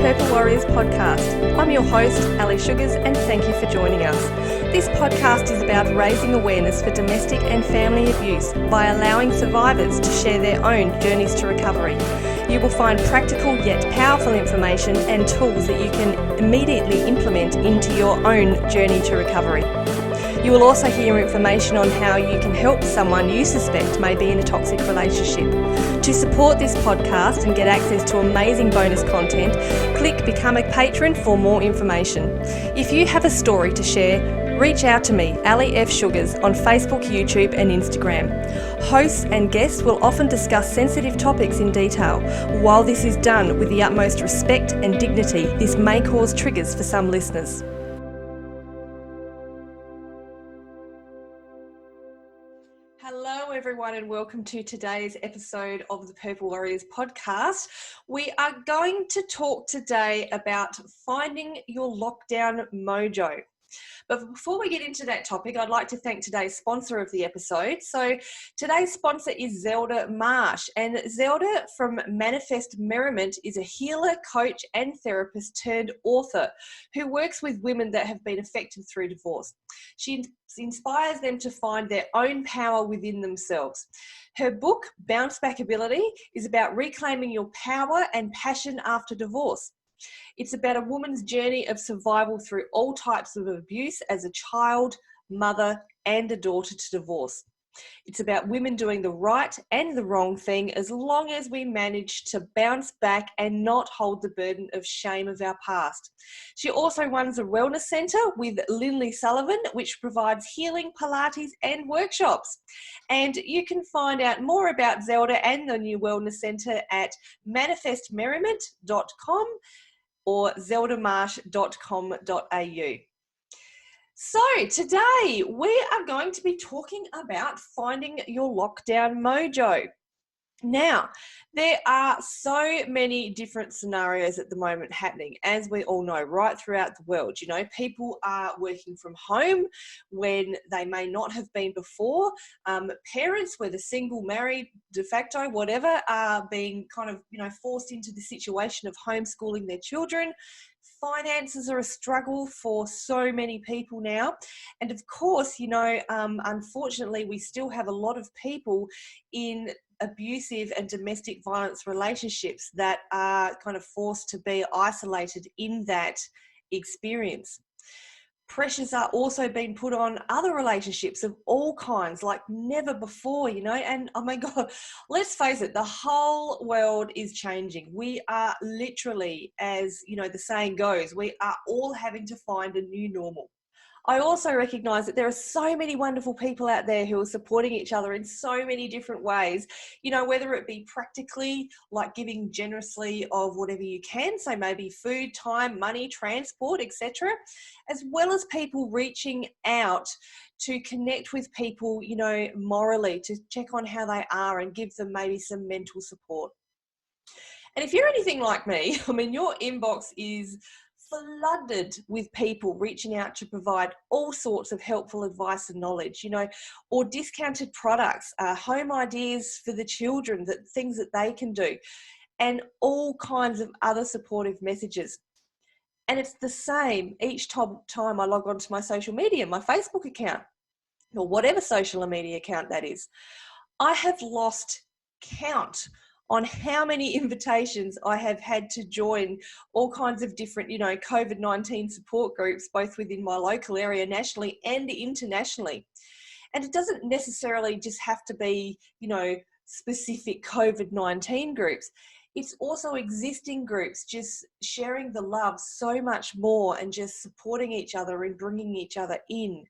Purple Warriors podcast. I'm your host, Ali Sugars, and thank you for joining us. This podcast is about raising awareness for domestic and family abuse by allowing survivors to share their own journeys to recovery. You will find practical yet powerful information and tools that you can immediately implement into your own journey to recovery. You will also hear information on how you can help someone you suspect may be in a toxic relationship. To support this podcast and get access to amazing bonus content, click Become a Patron for more information. If you have a story to share, reach out to me, Ali F. Sugars, on Facebook, YouTube and Instagram. Hosts and guests will often discuss sensitive topics in detail. While this is done with the utmost respect and dignity, this may cause triggers for some listeners. Hello everyone and welcome to today's episode of the Purple Warriors podcast. We are going to talk today about finding your lockdown mojo. But before we get into that topic, I'd like to thank today's sponsor of the episode. So today's sponsor is Zelda Marsh, and Zelda from Manifest Merriment is a healer, coach and therapist turned author who works with women that have been affected through divorce. She inspires them to find their own power within themselves. Her book, Bounce Back Ability, is about reclaiming your power and passion after divorce. It's about a woman's journey of survival through all types of abuse as a child, mother, and a daughter to divorce. It's about women doing the right and the wrong thing as long as we manage to bounce back and not hold the burden of shame of our past. She also runs a wellness centre with Lindley Sullivan, which provides healing, Pilates and workshops. And you can find out more about Zelda and the new wellness centre at manifestmerriment.com or zeldamarsh.com.au. So today we are going to be talking about finding your lockdown mojo. Now, there are so many different scenarios at the moment happening, as we all know, right throughout the world. You know, people are working from home when they may not have been before. Parents, whether single, married, de facto, whatever, are being kind of, forced into the situation of homeschooling their children. Finances are a struggle for so many people now. And of course, unfortunately, we still have a lot of people in abusive and domestic violence relationships that are kind of forced to be isolated in that experience. Pressures are also being put on other relationships of all kinds, like never before, and oh my God, let's face it, the whole world is changing. We are literally, as the saying goes, we are all having to find a new normal. I also recognise that there are so many wonderful people out there who are supporting each other in so many different ways, whether it be practically, like giving generously of whatever you can, so maybe food, time, money, transport, etc., as well as people reaching out to connect with people, morally, to check on how they are and give them maybe some mental support. And if you're anything like me, your inbox is flooded with people reaching out to provide all sorts of helpful advice and knowledge, or discounted products, home ideas for the children, things that they can do, and all kinds of other supportive messages. And it's the same each time I log on to my social media, my Facebook account, or whatever social media account that is. I have lost count on how many invitations I have had to join all kinds of different, COVID-19 support groups, both within my local area, nationally and internationally. And it doesn't necessarily just have to be, specific COVID-19 groups. It's also existing groups, just sharing the love so much more and just supporting each other and bringing each other in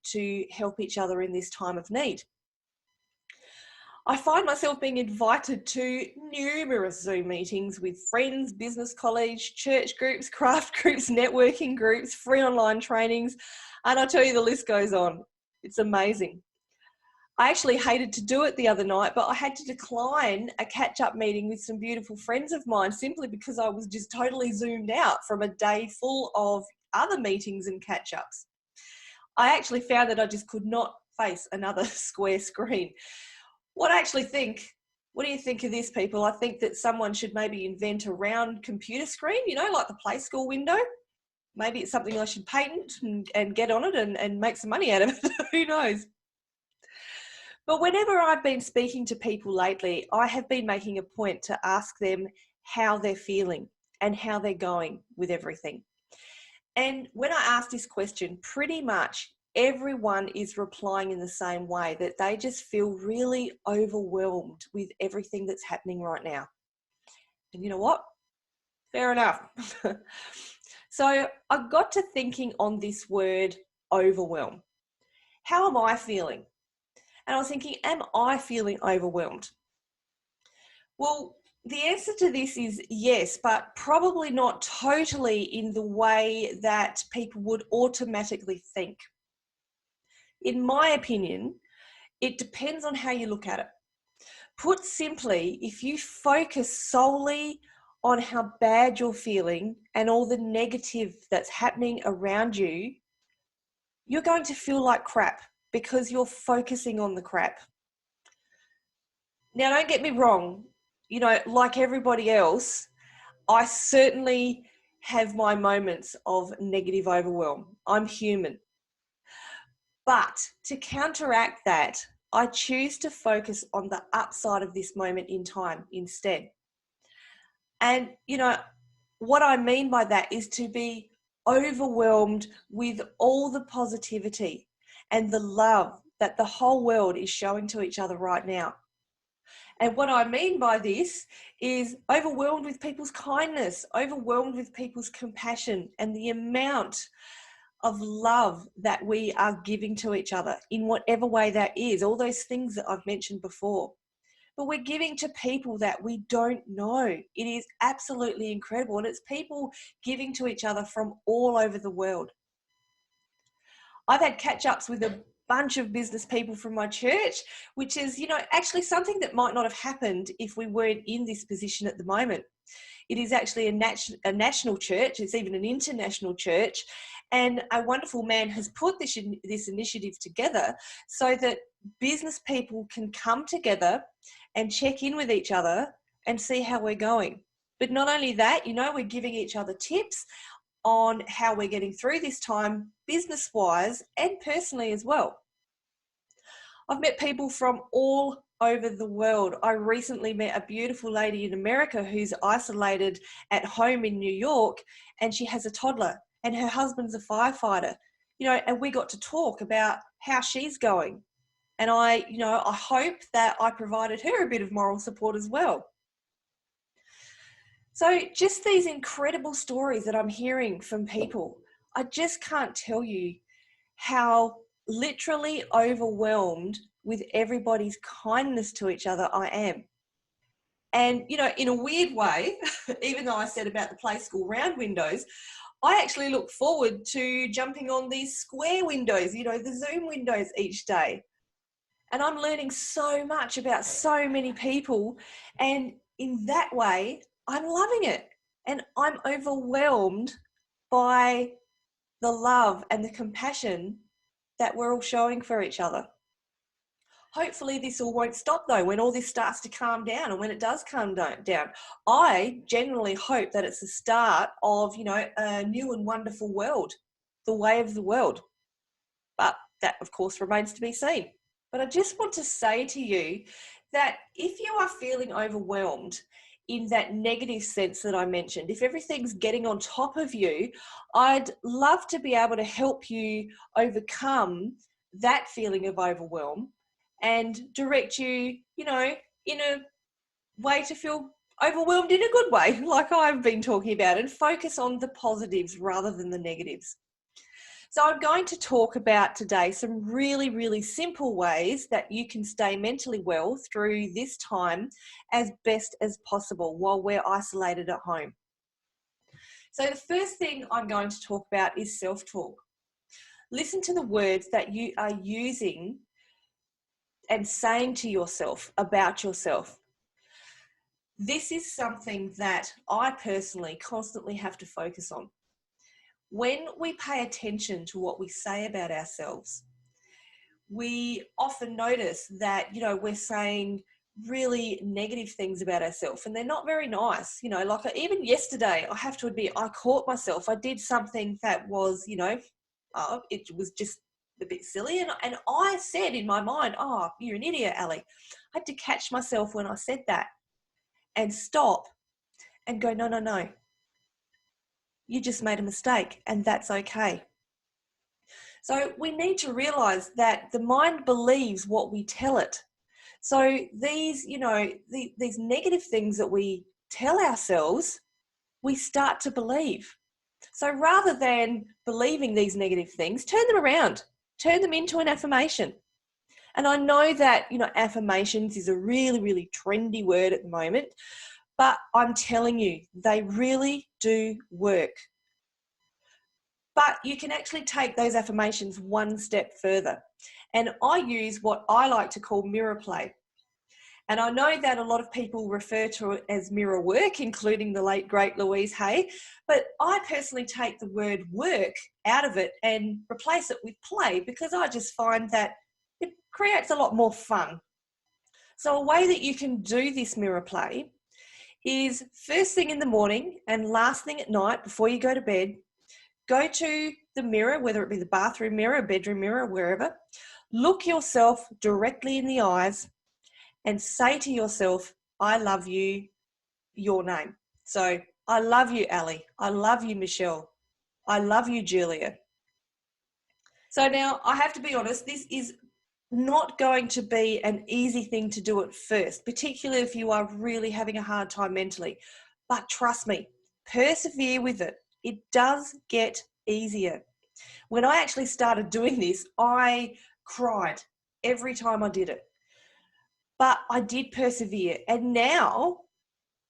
to help each other in this time of need. I find myself being invited to numerous Zoom meetings with friends, business colleagues, church groups, craft groups, networking groups, free online trainings, and I'll tell you the list goes on. It's amazing. I actually hated to do it the other night, but I had to decline a catch-up meeting with some beautiful friends of mine simply because I was just totally zoomed out from a day full of other meetings and catch-ups. I actually found that I just could not face another square screen. What I actually think What do you think of this, people? I think that someone should maybe invent a round computer screen, you know, like the Play School window. Maybe it's something I should patent and get on it and make some money out of it. Who knows? But whenever I've been speaking to people lately, I have been making a point to ask them how they're feeling and how they're going with everything. And when I ask this question, pretty much everyone is replying in the same way, that they just feel really overwhelmed with everything that's happening right now. And you know what? Fair enough. So I got to thinking on this word overwhelm. How am I feeling? And I was thinking, am I feeling overwhelmed? Well, the answer to this is yes, but probably not totally in the way that people would automatically think. In my opinion, it depends on how you look at it. Put simply, if you focus solely on how bad you're feeling and all the negative that's happening around you, you're going to feel like crap because you're focusing on the crap. Now, don't get me wrong, you know, like everybody else, I certainly have my moments of negative overwhelm. I'm human. But to counteract that, I choose to focus on the upside of this moment in time instead. And, you know, what I mean by that is to be overwhelmed with all the positivity and the love that the whole world is showing to each other right now. And what I mean by this is overwhelmed with people's kindness, overwhelmed with people's compassion, and the amount of love that we are giving to each other in whatever way that is, all those things that I've mentioned before. But we're giving to people that we don't know. It is absolutely incredible. And it's people giving to each other from all over the world. I've had catch-ups with a bunch of business people from my church, which is, you know, actually something that might not have happened if we weren't in this position at the moment. It is actually a national church. It's even an international church. And a wonderful man has put this initiative together so that business people can come together and check in with each other and see how we're going. But not only that, you know, we're giving each other tips on how we're getting through this time, business-wise and personally as well. I've met people from all over the world. I recently met a beautiful lady in America who's isolated at home in New York, and she has a toddler and her husband's a firefighter, you know, and we got to talk about how she's going. And I hope that I provided her a bit of moral support as well. So just these incredible stories that I'm hearing from people, I just can't tell you how literally overwhelmed with everybody's kindness to each other I am. And, you know, in a weird way, even though I said about the Play School round windows, I actually look forward to jumping on these square windows, you know, the Zoom windows each day. And I'm learning so much about so many people. And in that way, I'm loving it. And I'm overwhelmed by the love and the compassion that we're all showing for each other. Hopefully this all won't stop though when all this starts to calm down, and when it does calm down. I generally hope that it's the start of, you know, a new and wonderful world, the way of the world. But that, of course, remains to be seen. But I just want to say to you that if you are feeling overwhelmed in that negative sense that I mentioned, if everything's getting on top of you, I'd love to be able to help you overcome that feeling of overwhelm and direct you, you know, in a way to feel overwhelmed in a good way, like I've been talking about, and focus on the positives rather than the negatives. So I'm going to talk about today some really, really simple ways that you can stay mentally well through this time as best as possible while we're isolated at home. So the first thing I'm going to talk about is self-talk. Listen to the words that you are using and saying to yourself about yourself. This is something that I personally constantly have to focus on. When we pay attention to what we say about ourselves, we often notice that, you know, we're saying really negative things about ourselves, and they're not very nice. You know, like even yesterday, I have to admit, I caught myself. I did something that was, it was just a bit silly. And I said in my mind, oh, you're an idiot, Ali. I had to catch myself when I said that and stop and go, no, no, no. You just made a mistake, and that's okay. So we need to realize that the mind believes what we tell it. So these, these negative things that we tell ourselves, we start to believe. So rather than believing these negative things, turn them around, turn them into an affirmation. And I know that, affirmations is a really, really trendy word at the moment, but I'm telling you, they really do work. But you can actually take those affirmations one step further. And I use what I like to call mirror play. And I know that a lot of people refer to it as mirror work, including the late, great Louise Hay. But I personally take the word work out of it and replace it with play, because I just find that it creates a lot more fun. So a way that you can do this mirror play is first thing in the morning and last thing at night before you go to bed, go to the mirror, whether it be the bathroom mirror, bedroom mirror, wherever, look yourself directly in the eyes and say to yourself, I love you, your name. So I love you, Ali. I love you, Michelle. I love you, Julia. So now I have to be honest, this is not going to be an easy thing to do at first, particularly if you are really having a hard time mentally. But trust me, persevere with it. It does get easier. When I actually started doing this, I cried every time I did it. But I did persevere. And now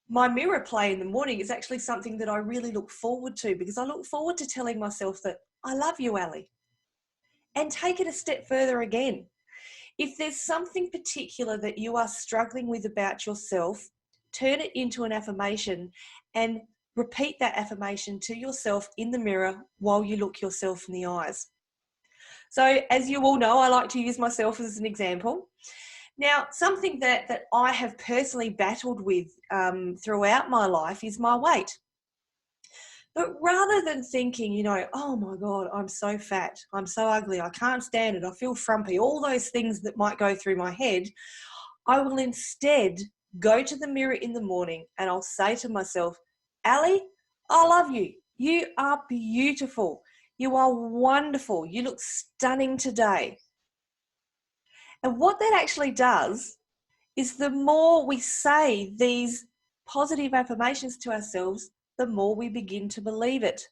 my mirror play in the morning is actually something that I really look forward to, because I look forward to telling myself that I love you, Ali. And take it a step further again. If there's something particular that you are struggling with about yourself, turn it into an affirmation and repeat that affirmation to yourself in the mirror while you look yourself in the eyes. So as you all know, I like to use myself as an example. Now, something that I have personally battled with throughout my life is my weight. But rather than thinking, oh my God, I'm so fat, I'm so ugly, I can't stand it, I feel frumpy, all those things that might go through my head, I will instead go to the mirror in the morning and I'll say to myself, Ali, I love you. You are beautiful. You are wonderful. You look stunning today. And what that actually does is the more we say these positive affirmations to ourselves, the more we begin to believe it.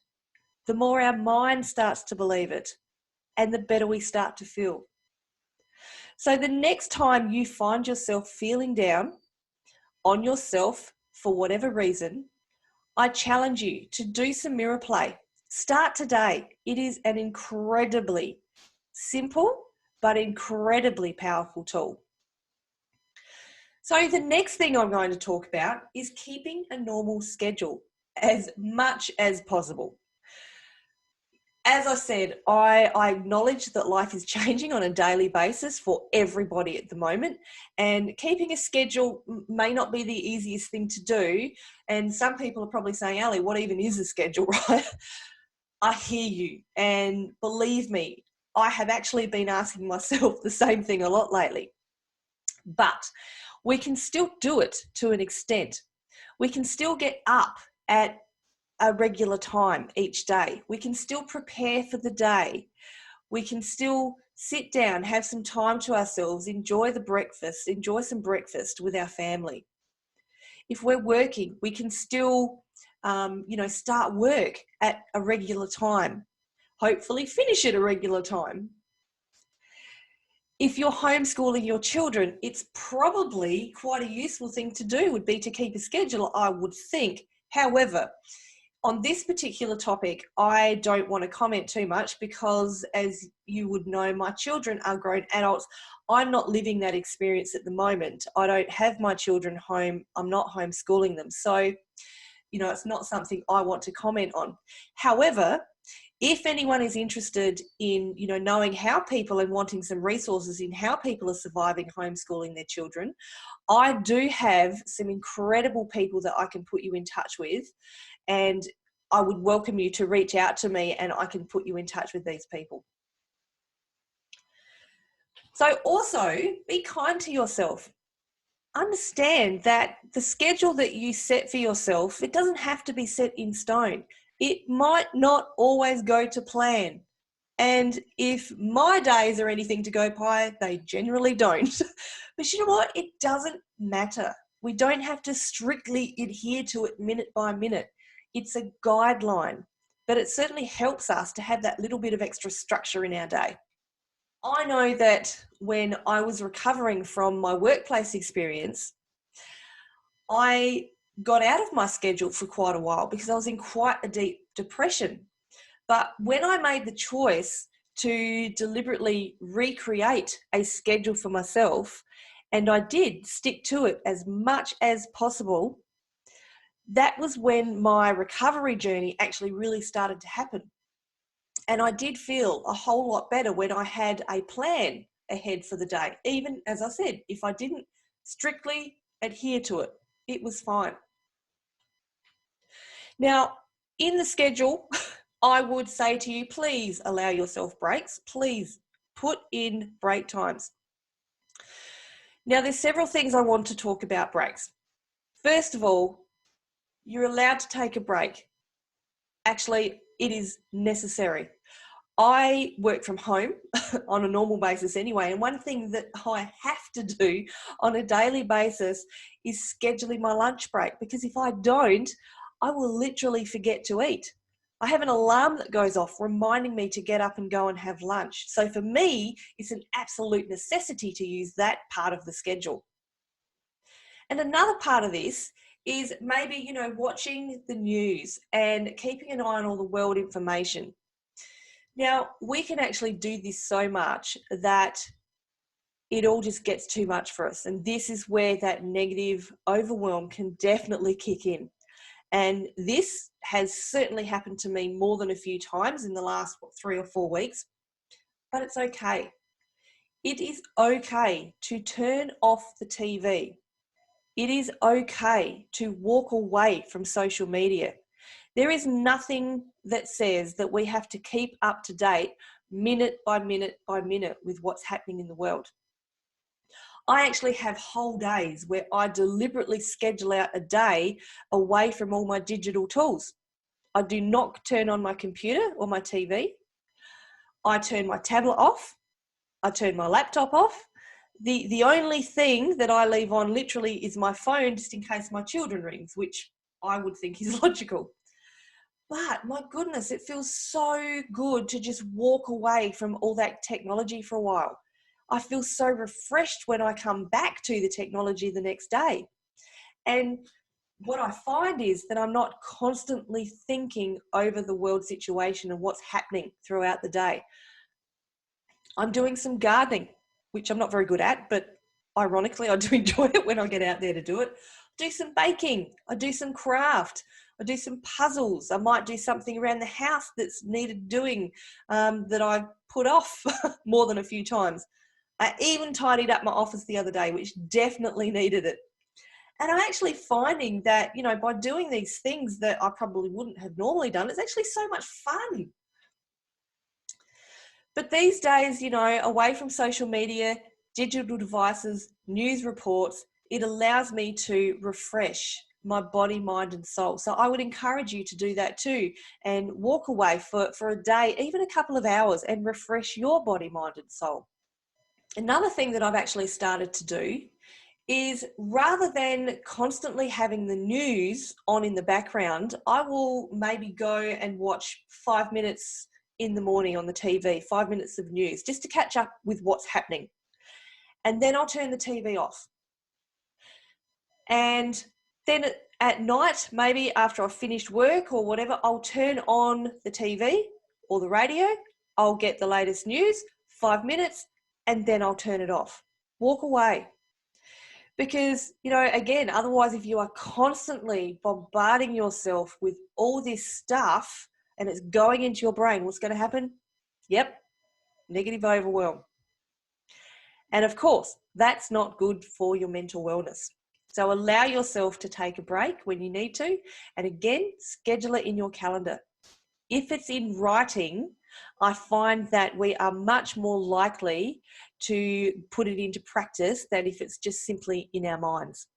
The more our mind starts to believe it, and the better we start to feel. So the next time you find yourself feeling down on yourself for whatever reason, I challenge you to do some mirror play. Start today. It is an incredibly simple but incredibly powerful tool. So the next thing I'm going to talk about is keeping a normal schedule as much as possible. As I said, I acknowledge that life is changing on a daily basis for everybody at the moment, and keeping a schedule may not be the easiest thing to do. And some people are probably saying, Ali, what even is a schedule, right? I hear you. And believe me, I have actually been asking myself the same thing a lot lately. But we can still do it to an extent. We can still get up at a regular time each day. We can still prepare for the day. We can still sit down, have some time to ourselves, enjoy some breakfast with our family. If we're working, we can still, start work at a regular time. Hopefully finish at a regular time. If you're homeschooling your children, it's probably quite a useful thing to do, would be to keep a schedule, I would think. However, on this particular topic, I don't want to comment too much because, as you would know, my children are grown adults. I'm not living that experience at the moment. I don't have my children home. I'm not homeschooling them. So, it's not something I want to comment on. However, If anyone is interested in, knowing how people and wanting some resources in how people are surviving homeschooling their children, I do have some incredible people that I can put you in touch with, and I would welcome you to reach out to me and I can put you in touch with these people. So also be kind to yourself. Understand that the schedule that you set for yourself, it doesn't have to be set in stone. It might not always go to plan. And if my days are anything to go by, they generally don't. But you know what? It doesn't matter. We don't have to strictly adhere to it minute by minute. It's a guideline, but it certainly helps us to have that little bit of extra structure in our day. I know that when I was recovering from my workplace experience, I got out of my schedule for quite a while because I was in quite a deep depression. But when I made the choice to deliberately recreate a schedule for myself, and I did stick to it as much as possible, that was when my recovery journey actually really started to happen. And I did feel a whole lot better when I had a plan ahead for the day. Even, as I said, if I didn't strictly adhere to it, it was fine. Now, in the schedule, I would say to you, please allow yourself breaks. Please put in break times. Now, there's several things I want to talk about breaks. First of all, you're allowed to take a break. Actually, it is necessary. I work from home on a normal basis anyway, and one thing that I have to do on a daily basis is scheduling my lunch break, because if I don't, I will literally forget to eat. I have an alarm that goes off reminding me to get up and go and have lunch. So for me, it's an absolute necessity to use that part of the schedule. And another part of this is maybe, watching the news and keeping an eye on all the world information. Now, we can actually do this so much that it all just gets too much for us. And this is where that negative overwhelm can definitely kick in. And this has certainly happened to me more than a few times in the last 3 or 4 weeks, but it's okay. It is okay to turn off the TV. It is okay to walk away from social media. There is nothing that says that we have to keep up to date minute by minute by minute with what's happening in the world. I actually have whole days where I deliberately schedule out a day away from all my digital tools. I do not turn on my computer or my TV. I turn my tablet off. I turn my laptop off. The only thing that I leave on literally is my phone, just in case my children rings, which I would think is logical. But my goodness, it feels so good to just walk away from all that technology for a while. I feel so refreshed when I come back to the technology the next day. And what I find is that I'm not constantly thinking over the world situation and what's happening throughout the day. I'm doing some gardening, which I'm not very good at, but ironically, I do enjoy it when I get out there to do it. I do some baking. I do some craft. I do some puzzles. I might do something around the house that's needed doing that I've put off more than a few times. I even tidied up my office the other day, which definitely needed it. And I'm actually finding that, by doing these things that I probably wouldn't have normally done, it's actually so much fun. But these days, away from social media, digital devices, news reports, it allows me to refresh my body, mind and soul. So I would encourage you to do that too, and walk away for a day, even a couple of hours, and refresh your body, mind and soul. Another thing that I've actually started to do is, rather than constantly having the news on in the background, I will maybe go and watch 5 minutes in the morning on the TV, 5 minutes of news, just to catch up with what's happening. And then I'll turn the TV off. And then at night, maybe after I've finished work or whatever, I'll turn on the TV or the radio. I'll get the latest news, 5 minutes, and then I'll turn it off. Walk away. Because, again, otherwise, if you are constantly bombarding yourself with all this stuff, and it's going into your brain, what's going to happen? Yep, negative overwhelm. And of course, that's not good for your mental wellness. So allow yourself to take a break when you need to. And again, schedule it in your calendar. If it's in writing, I find that we are much more likely to put it into practice than if it's just simply in our minds.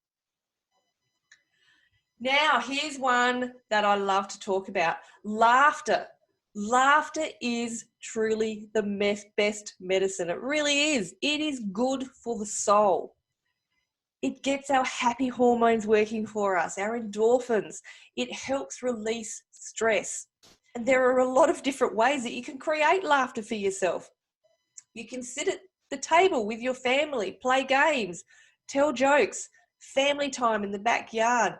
Now, here's one that I love to talk about. Laughter. Laughter is truly the best medicine. It really is. It is good for the soul. It gets our happy hormones working for us, our endorphins. It helps release stress. And there are a lot of different ways that you can create laughter for yourself. You can sit at the table with your family, play games, tell jokes, family time in the backyard.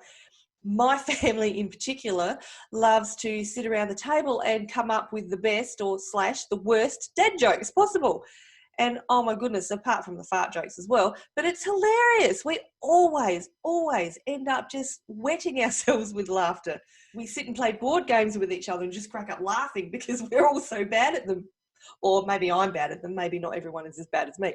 My family in particular loves to sit around the table and come up with the best or / the worst dad jokes possible. And oh my goodness, apart from the fart jokes as well, but it's hilarious. We always end up just wetting ourselves with laughter. We sit and play board games with each other and just crack up laughing because we're all so bad at them. Or maybe I'm bad at them. Maybe not everyone is as bad as me.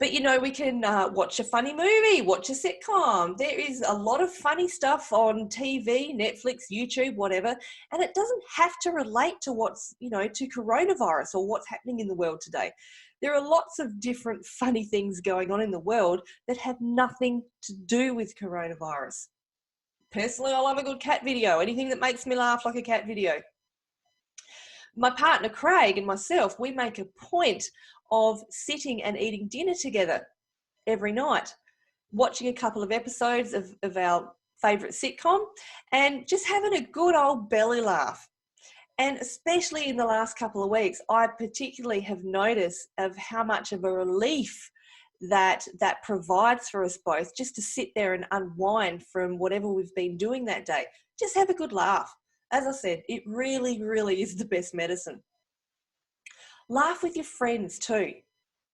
But, you know, we can watch a funny movie, watch a sitcom. There is a lot of funny stuff on TV, Netflix, YouTube, whatever. And it doesn't have to relate to what's, you know, to coronavirus or what's happening in the world today. There are lots of different funny things going on in the world that have nothing to do with coronavirus. Personally, I love a good cat video. Anything that makes me laugh like a cat video. My partner, Craig, and myself, we make a point of sitting and eating dinner together every night, watching a couple of episodes of our favourite sitcom and just having a good old belly laugh. And especially in the last couple of weeks, I particularly have noticed of how much of a relief that provides for us both, just to sit there and unwind from whatever we've been doing that day. Just have a good laugh. As I said, it really, really is the best medicine. Laugh with your friends too.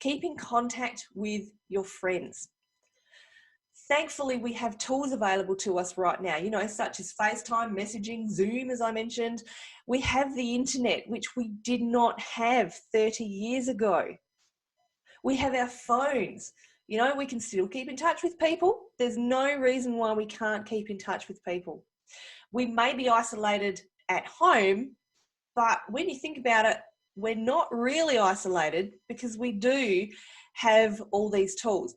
Keep in contact with your friends. Thankfully, we have tools available to us right now, you know, such as FaceTime, messaging, Zoom, as I mentioned. We have the internet, which we did not have 30 years ago. We have our phones. You know, we can still keep in touch with people. There's no reason why we can't keep in touch with people. We may be isolated at home, but when you think about it, we're not really isolated because we do have all these tools.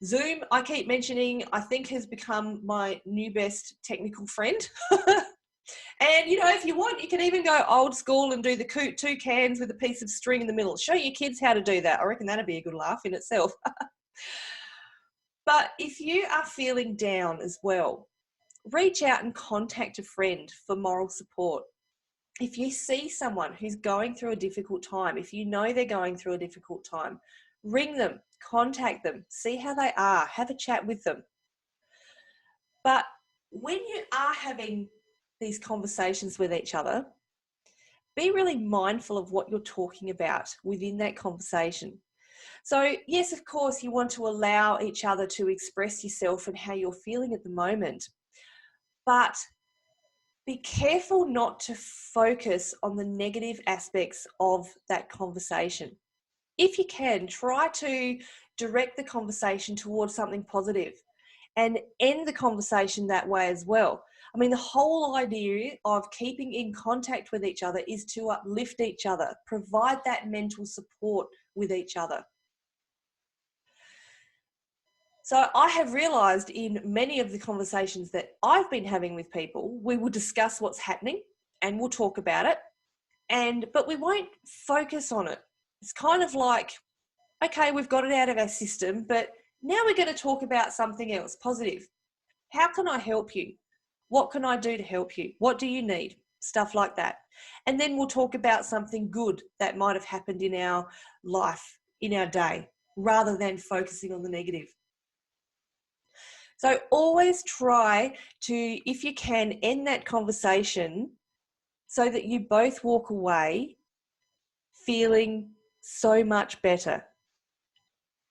Zoom, I keep mentioning, I think has become my new best technical friend. And, you know, if you want, you can even go old school and do the 2 cans with a piece of string in the middle. Show your kids how to do that. I reckon that'd be a good laugh in itself. But if you are feeling down as well, reach out and contact a friend for moral support. If you see someone who's going through a difficult time, if you know they're going through a difficult time, ring them, contact them, see how they are, have a chat with them. But when you are having these conversations with each other, be really mindful of what you're talking about within that conversation. So yes, of course, you want to allow each other to express yourself and how you're feeling at the moment, but be careful not to focus on the negative aspects of that conversation. If you can, try to direct the conversation towards something positive and end the conversation that way as well. I mean, the whole idea of keeping in contact with each other is to uplift each other, provide that mental support with each other. So I have realised in many of the conversations that I've been having with people, we will discuss what's happening and we'll talk about it, but we won't focus on it. It's kind of like, okay, we've got it out of our system, but now we're going to talk about something else positive. How can I help you? What can I do to help you? What do you need? Stuff like that. And then we'll talk about something good that might have happened in our life, in our day, rather than focusing on the negative. So always try to, if you can, end that conversation so that you both walk away feeling so much better.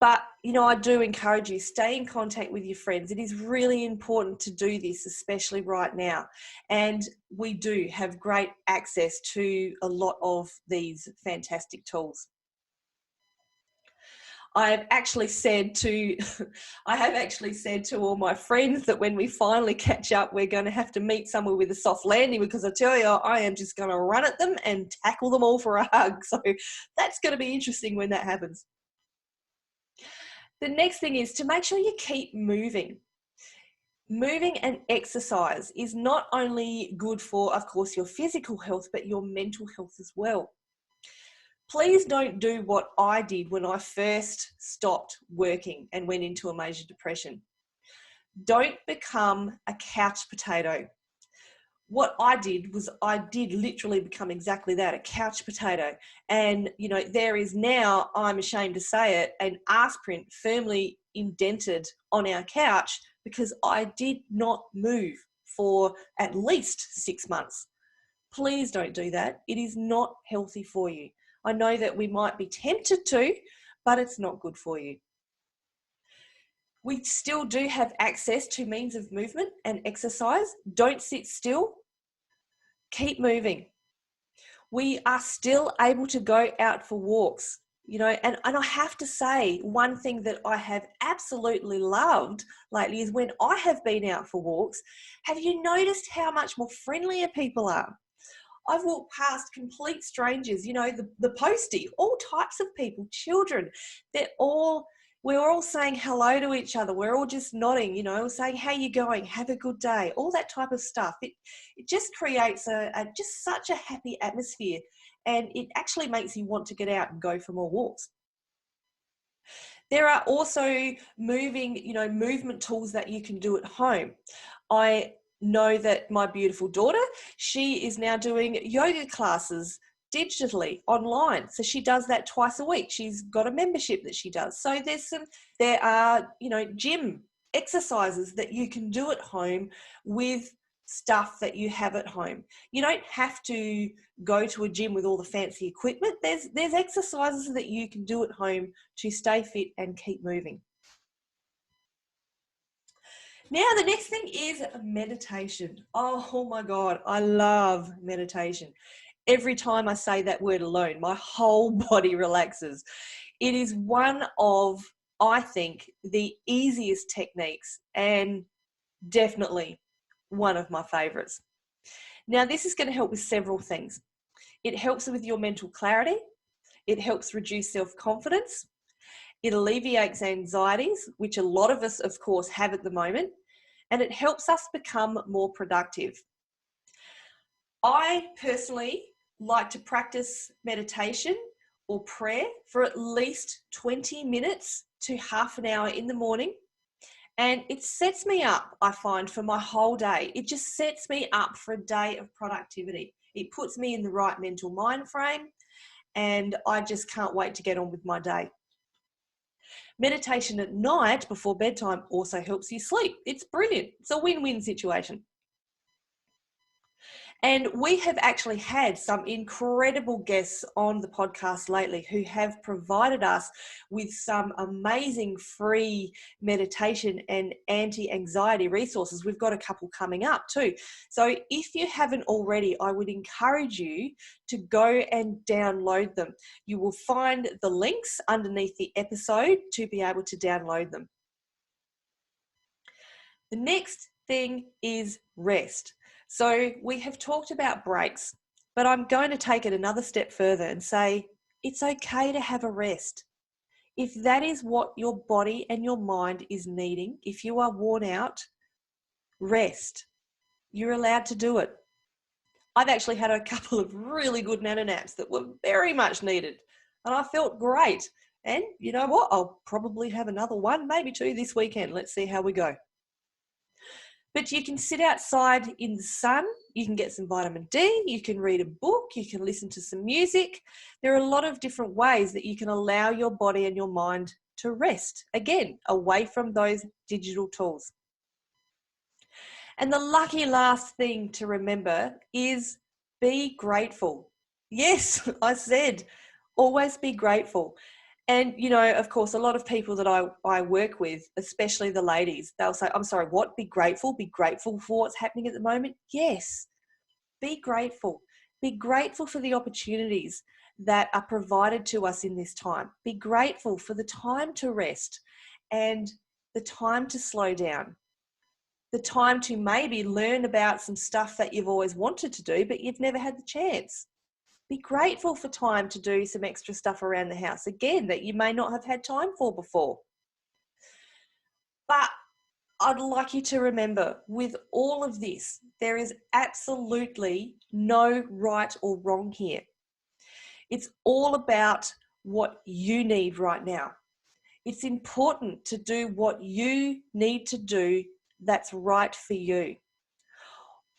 But, I do encourage you, stay in contact with your friends. It is really important to do this, especially right now. And we do have great access to a lot of these fantastic tools. I have actually said to all my friends that when we finally catch up, we're going to have to meet somewhere with a soft landing, because I tell you, I am just going to run at them and tackle them all for a hug. So that's going to be interesting when that happens. The next thing is to make sure you keep moving. Moving and exercise is not only good for, of course, your physical health, but your mental health as well. Please don't do what I did when I first stopped working and went into a major depression. Don't become a couch potato. What I did was I did literally become exactly that, a couch potato. And, there is now, I'm ashamed to say it, an arse print firmly indented on our couch because I did not move for at least 6 months. Please don't do that. It is not healthy for you. I know that we might be tempted to, but it's not good for you. We still do have access to means of movement and exercise. Don't sit still. Keep moving. We are still able to go out for walks, and I have to say, one thing that I have absolutely loved lately is when I have been out for walks, have you noticed how much more friendlier people are? I've walked past complete strangers, the postie, all types of people, children. We're all saying hello to each other. We're all just nodding, saying, how you going? Have a good day. All that type of stuff. It just creates just such a happy atmosphere, and it actually makes you want to get out and go for more walks. There are also movement tools that you can do at home. I know that my beautiful daughter, she is now doing yoga classes digitally online. So she does that twice a week. She's got a membership that she does. So there are, gym exercises that you can do at home with stuff that you have at home. You don't have to go to a gym with all the fancy equipment. There's exercises that you can do at home to stay fit and keep moving. Now, the next thing is meditation. Oh my God, I love meditation. Every time I say that word alone, my whole body relaxes. It is one of, I think, the easiest techniques, and definitely one of my favorites. Now, this is going to help with several things. It helps with your mental clarity. It helps reduce self-confidence. It alleviates anxieties, which a lot of us, of course, have at the moment, and it helps us become more productive. I personally like to practice meditation or prayer for at least 20 minutes to half an hour in the morning, and it sets me up, I find, for my whole day. It just sets me up for a day of productivity. It puts me in the right mental mind frame, and I just can't wait to get on with my day. Meditation at night before bedtime also helps you sleep. It's brilliant. It's a win-win situation. And we have actually had some incredible guests on the podcast lately who have provided us with some amazing free meditation and anti-anxiety resources. We've got a couple coming up too. So if you haven't already, I would encourage you to go and download them. You will find the links underneath the episode to be able to download them. The next thing is rest. So we have talked about breaks, but I'm going to take it another step further and say it's okay to have a rest. If that is what your body and your mind is needing, if you are worn out, rest. You're allowed to do it. I've actually had a couple of really good nana naps that were very much needed, and I felt great. And you know what? I'll probably have another one, maybe two this weekend. Let's see how we go. But you can sit outside in the sun, you can get some vitamin D, you can read a book, you can listen to some music. There are a lot of different ways that you can allow your body and your mind to rest, again, away from those digital tools. And the lucky last thing to remember is be grateful. Yes, I said, always be grateful. And, you know, of course, a lot of people that I work with, especially the ladies, they'll say, I'm sorry, what? Be grateful? Be grateful for what's happening at the moment? Yes, be grateful. Be grateful for the opportunities that are provided to us in this time. Be grateful for the time to rest and the time to slow down, the time to maybe learn about some stuff that you've always wanted to do, but you've never had the chance. Be grateful for time to do some extra stuff around the house, again, that you may not have had time for before. But I'd like you to remember, with all of this, there is absolutely no right or wrong here. It's all about what you need right now. It's important to do what you need to do that's right for you.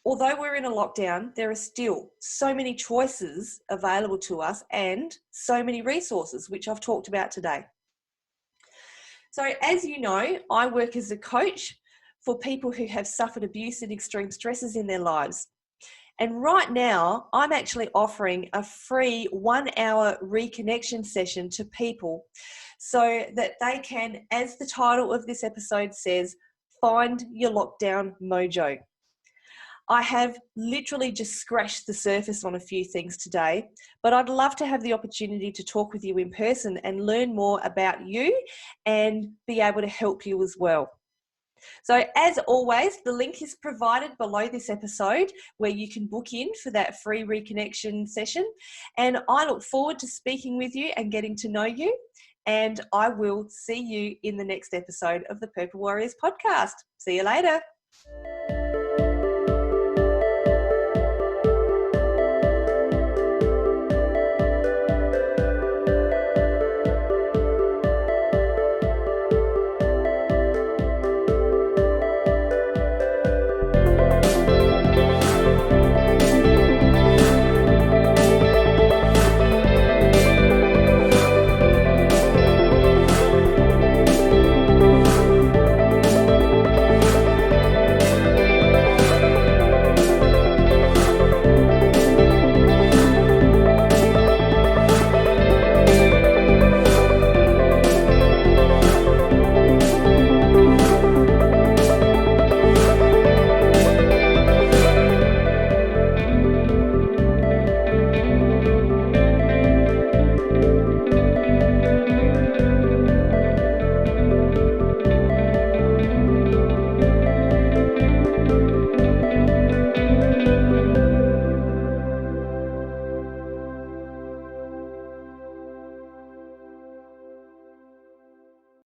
Although we're in a lockdown, there are still so many choices available to us and so many resources, which I've talked about today. So as you know, I work as a coach for people who have suffered abuse and extreme stresses in their lives. And right now, I'm actually offering a free 1-hour reconnection session to people so that they can, as the title of this episode says, find your lockdown mojo. I have literally just scratched the surface on a few things today, but I'd love to have the opportunity to talk with you in person and learn more about you and be able to help you as well. So as always, the link is provided below this episode where you can book in for that free reconnection session. And I look forward to speaking with you and getting to know you. And I will see you in the next episode of the Purple Warriors podcast. See you later.